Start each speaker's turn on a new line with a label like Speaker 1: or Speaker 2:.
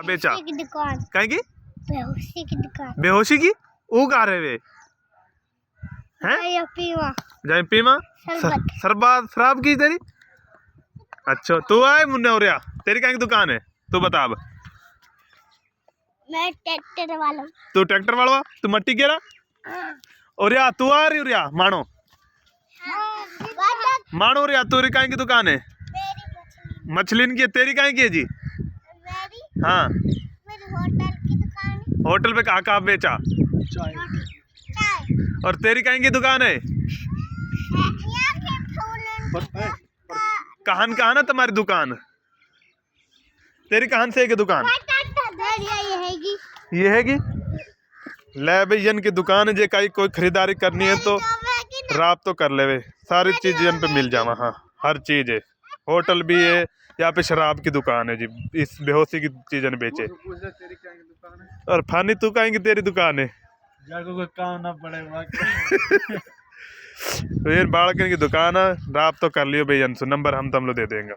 Speaker 1: बेचा
Speaker 2: की दुकान,
Speaker 1: कहीं की
Speaker 2: बेहोशी की दुकान,
Speaker 1: बेहोशी की वो गा रहे वे हैं
Speaker 2: या पीवा
Speaker 1: जाए पीमा
Speaker 2: शरबत।
Speaker 1: शरबत शराब की तेरी। अच्छा तू आए मुन्ने और या तेरी कहीं की दुकान है तू बता अब।
Speaker 2: मैं ट्रैक्टर वाला हूँ।
Speaker 1: तू ट्रैक्टर वाला तू मट्टी गेरा और या तू आ रही और या मानो मानो और या तू कहीं की दुकान है मछलिन की है, तेरी कहीं की है जी।
Speaker 2: मेरी
Speaker 1: हाँ
Speaker 2: मेरी होटल की दुकान है।
Speaker 1: होटल पे कहा बेचा
Speaker 2: चाय
Speaker 1: और तेरी कहीं की दुकान है
Speaker 2: यहाँ के फूल
Speaker 1: कहान कहा ना तुम्हारी दुकान तेरी कहान से है की दुकान ये है की ले भैयन की दुकान है जे कहीं कोई खरीदारी करनी है तो रात तो कर ले वे सारी चीज जन पे मिल जावा। हाँ हर चीज है होटल भी है यहाँ पे शराब की दुकान है जी इस बेहोशी की चीजन बेचे। और फानी तू कहेंगी तेरी दुकान है
Speaker 3: जाको कोई काम ना पड़े
Speaker 1: फिर बाड़कन की दुकान है रात तो कर लियो भैया नंबर हम तुम लोग दे देंगे।